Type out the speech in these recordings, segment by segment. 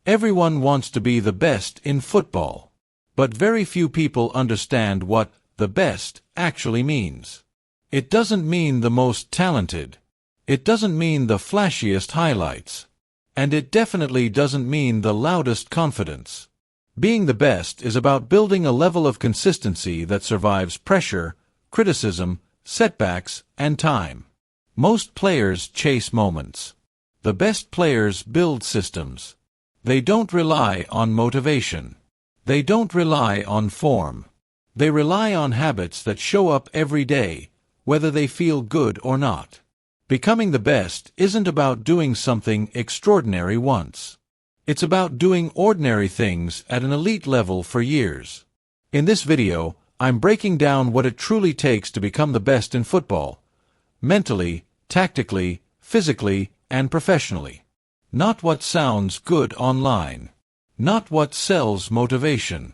Everyone wants to be the best in football. But very few people understand what the best actually means. It doesn't mean the most talented. It doesn't mean the flashiest highlights. And it definitely doesn't mean the loudest confidence. Being the best is about building a level of consistency that survives pressure, criticism, setbacks, and time. Most players chase moments. The best players build systems. They don't rely on motivation. They don't rely on form. They rely on habits that show up every day, whether they feel good or not. Becoming the best isn't about doing something extraordinary once. It's about doing ordinary things at an elite level for years. In this video, I'm breaking down what it truly takes to become the best in football. Mentally, tactically, physically, and professionally. Not what sounds good online. Not what sells motivation.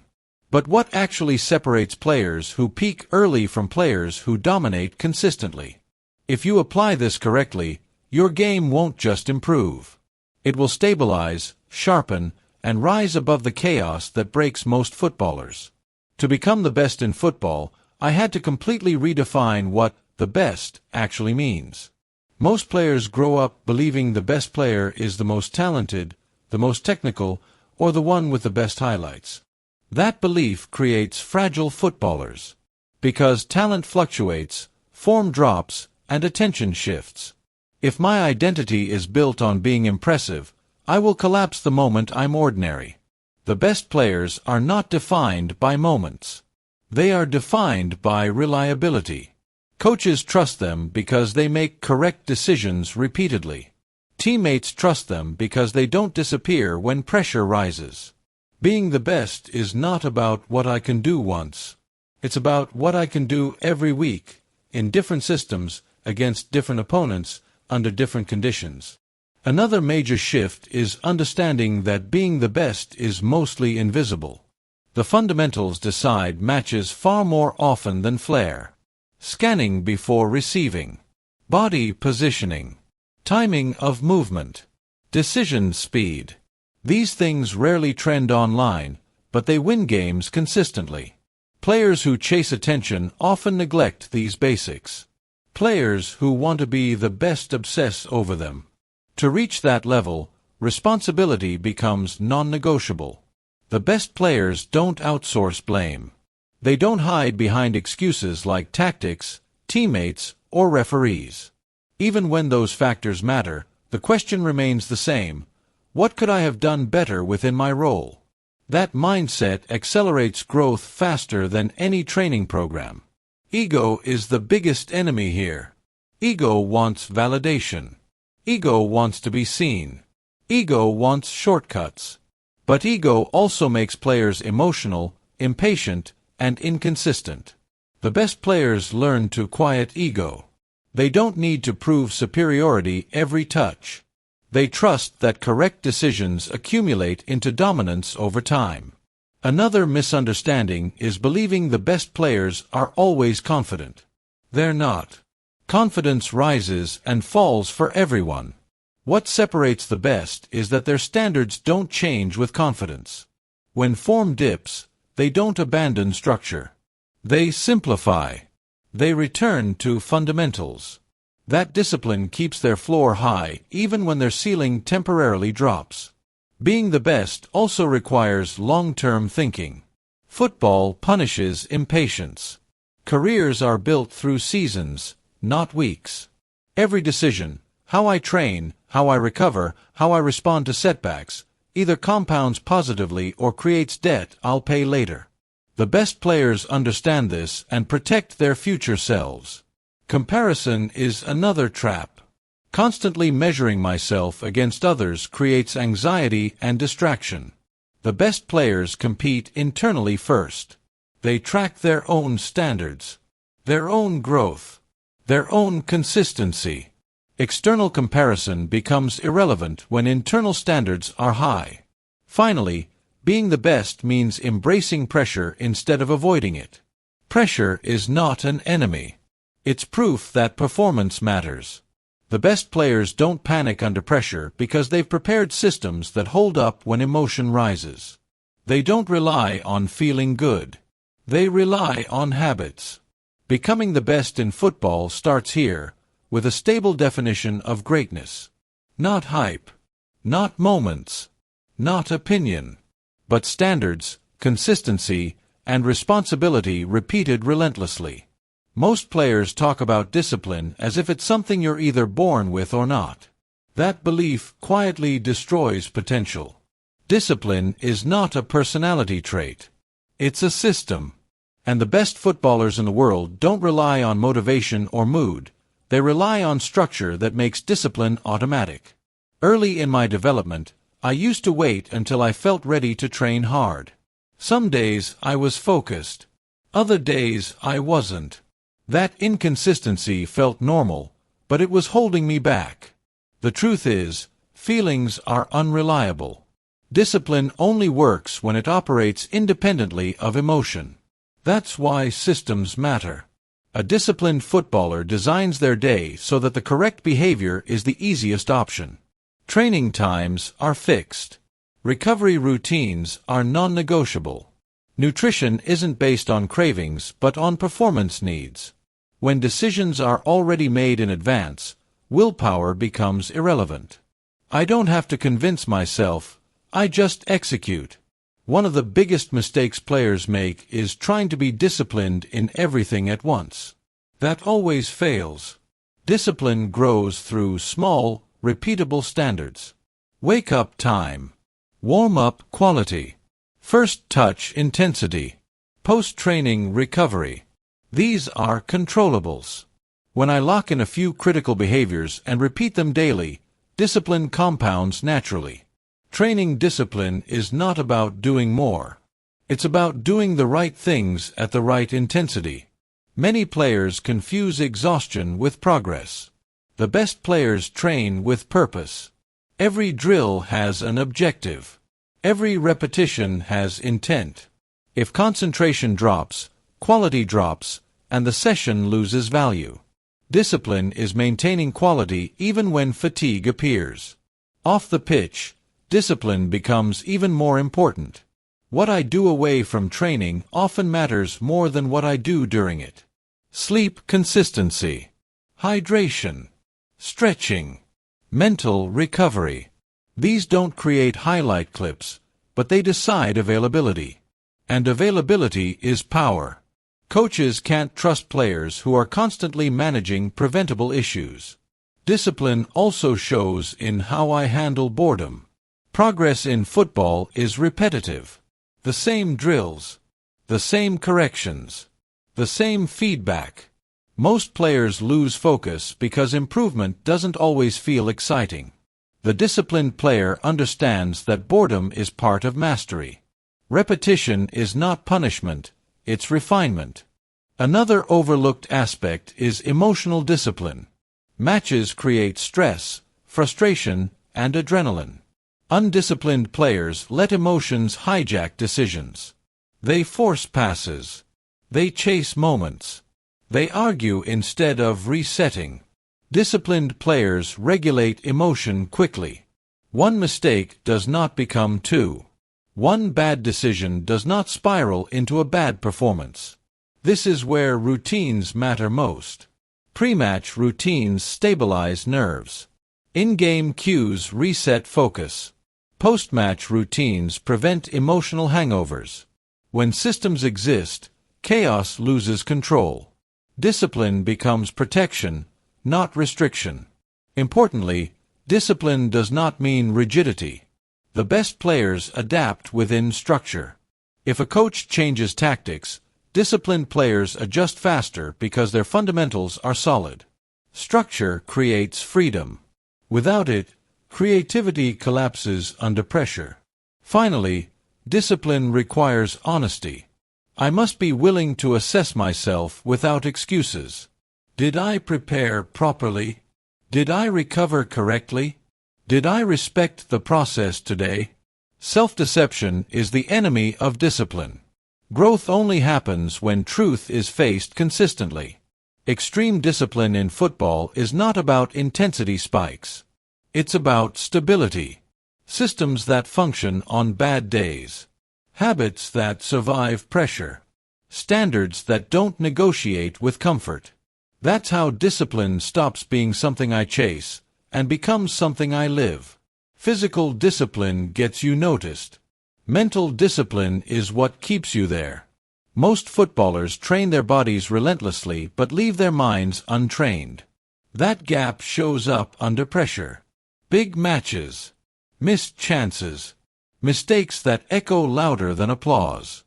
But what actually separates players who peak early from players who dominate consistently. If you apply this correctly, your game won't just improve. It will stabilize, sharpen, and rise above the chaos that breaks most footballers. To become the best in football, I had to completely redefine what the best actually means. Most players grow up believing the best player is the most talented, the most technical, or the one with the best highlights. That belief creates fragile footballers. Because talent fluctuates, form drops, and attention shifts. If my identity is built on being impressive, I will collapse the moment I'm ordinary. The best players are not defined by moments. They are defined by reliability. Coaches trust them because they make correct decisions repeatedly. Teammates trust them because they don't disappear when pressure rises. Being the best is not about what I can do once. It's about what I can do every week, in different systems, against different opponents, under different conditions. Another major shift is understanding that being the best is mostly invisible. The fundamentals decide matches far more often than flair. Scanning before receiving. Body positioning. Timing of movement. Decision speed. These things rarely trend online, but they win games consistently. Players who chase attention often neglect these basics. Players who want to be the best obsess over them. To reach that level, responsibility becomes non-negotiable. The best players don't outsource blame. They don't hide behind excuses like tactics, teammates, or referees. Even when those factors matter, the question remains the same: what could I have done better within my role? That mindset accelerates growth faster than any training program. Ego is the biggest enemy here. Ego wants validation. Ego wants to be seen. Ego wants shortcuts. But ego also makes players emotional, impatient, and inconsistent. The best players learn to quiet ego. They don't need to prove superiority every touch. They trust that correct decisions accumulate into dominance over time. Another misunderstanding is believing the best players are always confident. They're not. Confidence rises and falls for everyone. What separates the best is that their standards don't change with confidence. When form dips, they don't abandon structure. They simplify. They return to fundamentals. That discipline keeps their floor high even when their ceiling temporarily drops. Being the best also requires long-term thinking. Football punishes impatience. Careers are built through seasons, not weeks. Every decision, how I train, how I recover, how I respond to setbacks, either compounds positively or creates debt I'll pay later. The best players understand this and protect their future selves. Comparison is another trap. Constantly measuring myself against others creates anxiety and distraction. The best players compete internally first. They track their own standards, their own growth, their own consistency. External comparison becomes irrelevant when internal standards are high. Finally, being the best means embracing pressure instead of avoiding it. Pressure is not an enemy. It's proof that performance matters. The best players don't panic under pressure because they've prepared systems that hold up when emotion rises. They don't rely on feeling good. They rely on habits. Becoming the best in football starts here, with a stable definition of greatness. Not hype. Not moments. Not opinion. But standards, consistency, and responsibility repeated relentlessly. Most players talk about discipline as if it's something you're either born with or not. That belief quietly destroys potential. Discipline is not a personality trait. It's a system. And the best footballers in the world don't rely on motivation or mood. They rely on structure that makes discipline automatic. Early in my development, I used to wait until I felt ready to train hard. Some days I was focused. Other days I wasn't. That inconsistency felt normal, but it was holding me back. The truth is, feelings are unreliable. Discipline only works when it operates independently of emotion. That's why systems matter. A disciplined footballer designs their day so that the correct behavior is the easiest option. Training times are fixed. Recovery routines are non-negotiable. Nutrition isn't based on cravings but on performance needs. When decisions are already made in advance, willpower becomes irrelevant. I don't have to convince myself, I just execute. One of the biggest mistakes players make is trying to be disciplined in everything at once. That always fails. Discipline grows through small, repeatable standards. Wake-up time. Warm-up quality. First touch intensity. Post-training recovery. These are controllables. When I lock in a few critical behaviors and repeat them daily, discipline compounds naturally. Training discipline is not about doing more. It's about doing the right things at the right intensity. Many players confuse exhaustion with progress. The best players train with purpose. Every drill has an objective. Every repetition has intent. If concentration drops, quality drops, and the session loses value. Discipline is maintaining quality even when fatigue appears. Off the pitch, discipline becomes even more important. What I do away from training often matters more than what I do during it. Sleep consistency. Hydration. Stretching. Mental recovery. These don't create highlight clips, but they decide availability. And availability is power. Coaches can't trust players who are constantly managing preventable issues. Discipline also shows in how I handle boredom. Progress in football is repetitive. The same drills. The same corrections. The same feedback. Most players lose focus because improvement doesn't always feel exciting. The disciplined player understands that boredom is part of mastery. Repetition is not punishment, it's refinement. Another overlooked aspect is emotional discipline. Matches create stress, frustration, and adrenaline. Undisciplined players let emotions hijack decisions. They force passes. They chase moments. They argue instead of resetting. Disciplined players regulate emotion quickly. One mistake does not become two. One bad decision does not spiral into a bad performance. This is where routines matter most. Pre-match routines stabilize nerves. In-game cues reset focus. Post-match routines prevent emotional hangovers. When systems exist, chaos loses control. Discipline becomes protection, not restriction. Importantly, discipline does not mean rigidity. The best players adapt within structure. If a coach changes tactics, disciplined players adjust faster because their fundamentals are solid. Structure creates freedom. Without it, creativity collapses under pressure. Finally, discipline requires honesty. I must be willing to assess myself without excuses. Did I prepare properly? Did I recover correctly? Did I respect the process today? Self-deception is the enemy of discipline. Growth only happens when truth is faced consistently. Extreme discipline in football is not about intensity spikes. It's about stability. Systems that function on bad days. Habits that survive pressure. Standards that don't negotiate with comfort. That's how discipline stops being something I chase and becomes something I live. Physical discipline gets you noticed. Mental discipline is what keeps you there. Most footballers train their bodies relentlessly but leave their minds untrained. That gap shows up under pressure. Big matches. Missed chances. Mistakes that echo louder than applause.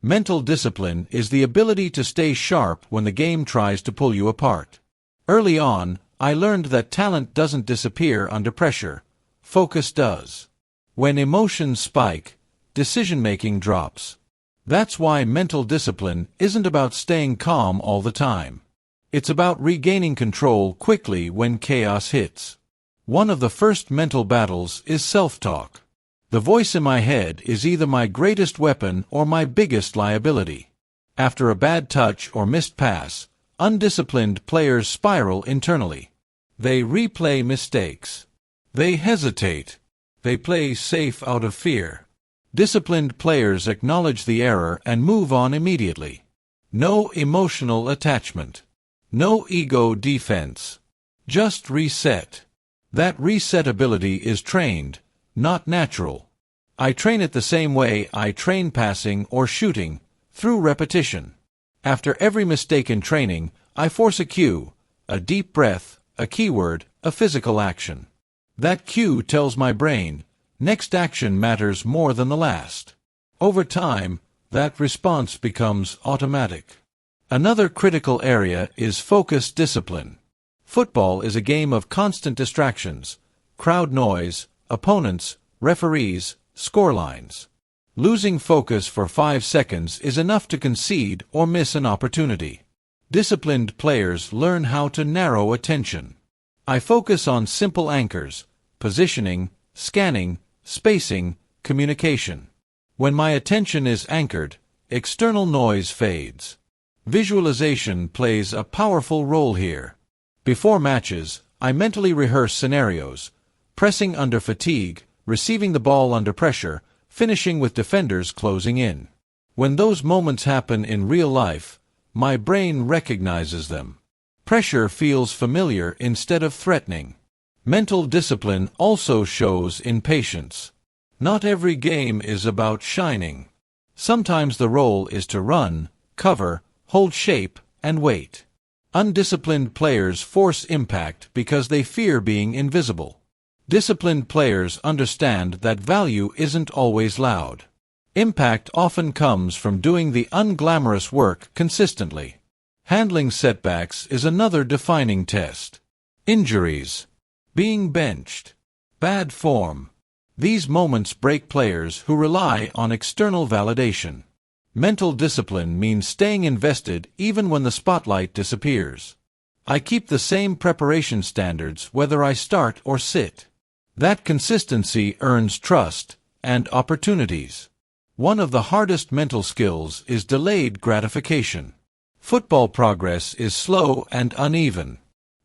Mental discipline is the ability to stay sharp when the game tries to pull you apart. Early on, I learned that talent doesn't disappear under pressure. Focus does. When emotions spike, decision-making drops. That's why mental discipline isn't about staying calm all the time. It's about regaining control quickly when chaos hits. One of the first mental battles is self-talk. The voice in my head is either my greatest weapon or my biggest liability. After a bad touch or missed pass, undisciplined players spiral internally. They replay mistakes. They hesitate. They play safe out of fear. Disciplined players acknowledge the error and move on immediately. No emotional attachment. No ego defense. Just reset. That reset ability is trained, not natural. I train it the same way I train passing or shooting, through repetition. After every mistake in training, I force a cue, a deep breath, a keyword, a physical action. That cue tells my brain, next action matters more than the last. Over time, that response becomes automatic. Another critical area is focus discipline. Football is a game of constant distractions, crowd noise, opponents, referees, scorelines. Losing focus for 5 seconds is enough to concede or miss an opportunity. Disciplined players learn how to narrow attention. I focus on simple anchors, positioning, scanning, spacing, communication. When my attention is anchored, external noise fades. Visualization plays a powerful role here. Before matches, I mentally rehearse scenarios, pressing under fatigue, receiving the ball under pressure, finishing with defenders closing in. When those moments happen in real life, my brain recognizes them. Pressure feels familiar instead of threatening. Mental discipline also shows in patience. Not every game is about shining. Sometimes the role is to run, cover, hold shape, and wait. Undisciplined players force impact because they fear being invisible. Disciplined players understand that value isn't always loud. Impact often comes from doing the unglamorous work consistently. Handling setbacks is another defining test. Injuries. Being benched. Bad form. These moments break players who rely on external validation. Mental discipline means staying invested even when the spotlight disappears. I keep the same preparation standards whether I start or sit. That consistency earns trust and opportunities. One of the hardest mental skills is delayed gratification. Football progress is slow and uneven.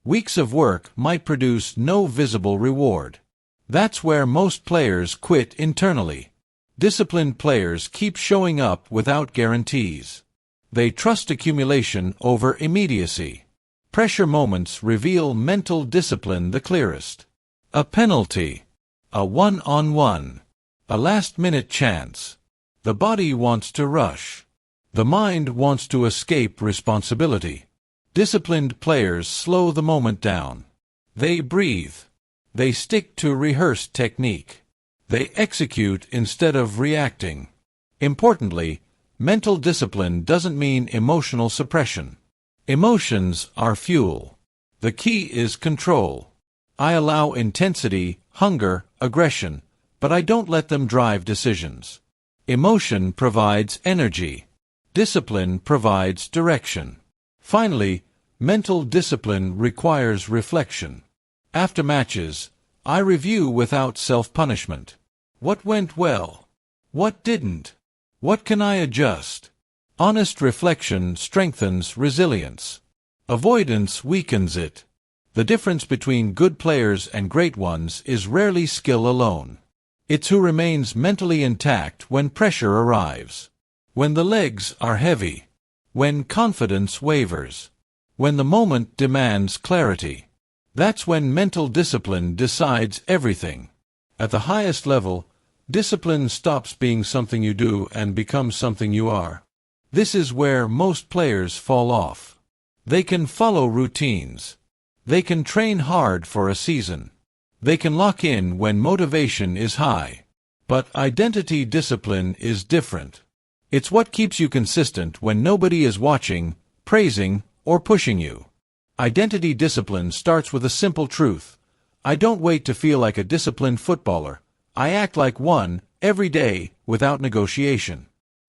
Weeks of work might produce no visible reward. That's where most players quit internally. Disciplined players keep showing up without guarantees. They trust accumulation over immediacy. Pressure moments reveal mental discipline the clearest. A penalty. A one-on-one. A last-minute chance. The body wants to rush. The mind wants to escape responsibility. Disciplined players slow the moment down. They breathe. They stick to rehearsed technique. They execute instead of reacting. Importantly, mental discipline doesn't mean emotional suppression. Emotions are fuel. The key is control. I allow intensity, hunger, aggression, but I don't let them drive decisions. Emotion provides energy. Discipline provides direction. Finally, mental discipline requires reflection. After matches, I review without self-punishment. What went well? What didn't? What can I adjust? Honest reflection strengthens resilience. Avoidance weakens it. The difference between good players and great ones is rarely skill alone. It's who remains mentally intact when pressure arrives. When the legs are heavy. When confidence wavers. When the moment demands clarity. That's when mental discipline decides everything. At the highest level, discipline stops being something you do and becomes something you are. This is where most players fall off. They can follow routines. They can train hard for a season. They can lock in when motivation is high. But identity discipline is different. It's what keeps you consistent when nobody is watching, praising, or pushing you. Identity discipline starts with a simple truth. I don't wait to feel like a disciplined footballer. I act like one, every day, without negotiation.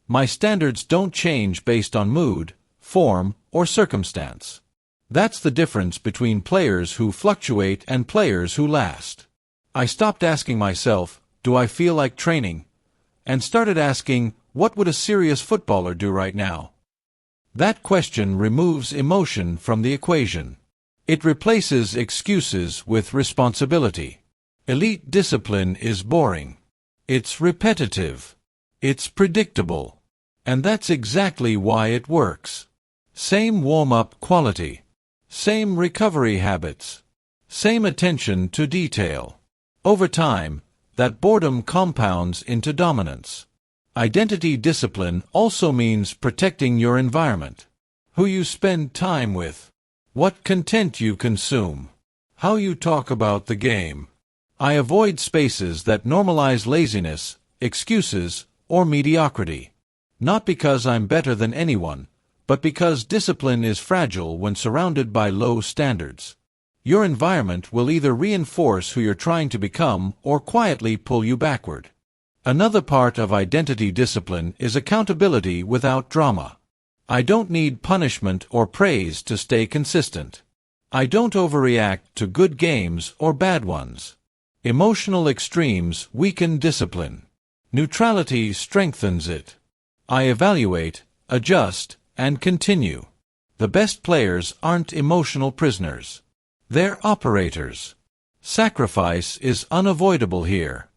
My standards don't change based on mood, form, or circumstance. That's the difference between players who fluctuate and players who last. I stopped asking myself, do I feel like training? And started asking, what would a serious footballer do right now? That question removes emotion from the equation. It replaces excuses with responsibility. Elite discipline is boring. It's repetitive. It's predictable. And that's exactly why it works. Same warm-up quality. Same recovery habits. Same attention to detail. Over time, that boredom compounds into dominance. Identity discipline also means protecting your environment. Who you spend time with. What content you consume. How you talk about the game. I avoid spaces that normalize laziness, excuses, or mediocrity. Not because I'm better than anyone, but because discipline is fragile when surrounded by low standards. Your environment will either reinforce who you're trying to become or quietly pull you backward. Another part of identity discipline is accountability without drama. I don't need punishment or praise to stay consistent. I don't overreact to good games or bad ones. Emotional extremes weaken discipline. Neutrality strengthens it. I evaluate, adjust, and continue. The best players aren't emotional prisoners. They're operators. Sacrifice is unavoidable here.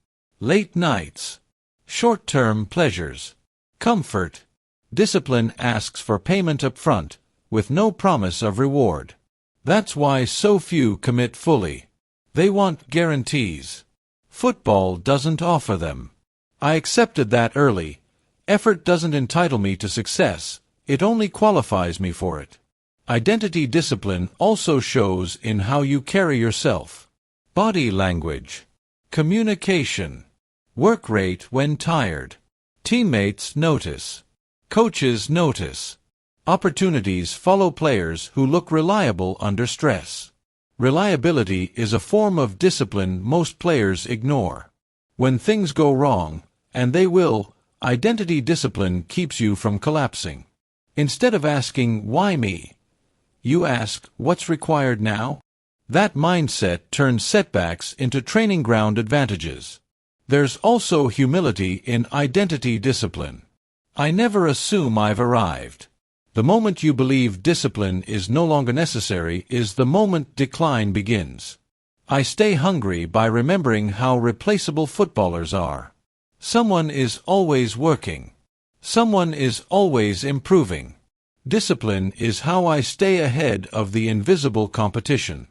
Late nights. Short-term pleasures. Comfort. Discipline asks for payment up front, with no promise of reward. That's why so few commit fully. They want guarantees. Football doesn't offer them. I accepted that early. Effort doesn't entitle me to success, it only qualifies me for it. Identity discipline also shows in how you carry yourself. Body language. Communication. Work rate when tired. Teammates notice. Coaches notice. Opportunities follow players who look reliable under stress. Reliability is a form of discipline most players ignore. When things go wrong, and they will, identity discipline keeps you from collapsing. Instead of asking, why me? You ask, what's required now? That mindset turns setbacks into training ground advantages. There's also humility in identity discipline. I never assume I've arrived. The moment you believe discipline is no longer necessary is the moment decline begins. I stay hungry by remembering how replaceable footballers are. Someone is always working. Someone is always improving. Discipline is how I stay ahead of the invisible competition.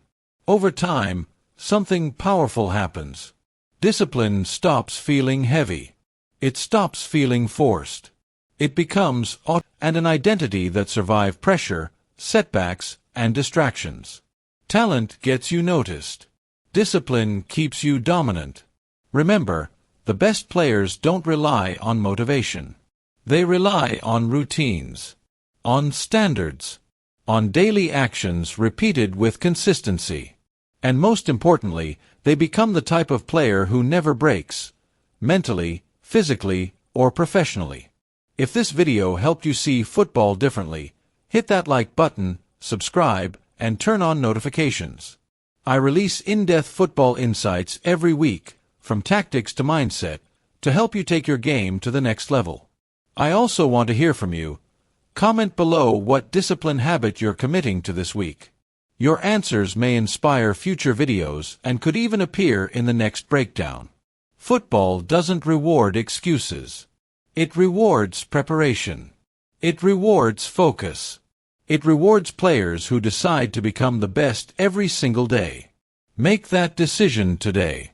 Over time, something powerful happens. Discipline stops feeling heavy. It stops feeling forced. It becomes and an identity that survives pressure, setbacks, and distractions. Talent gets you noticed. Discipline keeps you dominant. Remember, the best players don't rely on motivation. They rely on routines, on standards, on daily actions repeated with consistency. And most importantly, they become the type of player who never breaks, mentally, physically, or professionally. If this video helped you see football differently, hit that like button, subscribe, and turn on notifications. I release in-depth football insights every week, from tactics to mindset, to help you take your game to the next level. I also want to hear from you. Comment below what discipline habit you're committing to this week. Your answers may inspire future videos and could even appear in the next breakdown. Football doesn't reward excuses. It rewards preparation. It rewards focus. It rewards players who decide to become the best every single day. Make that decision today.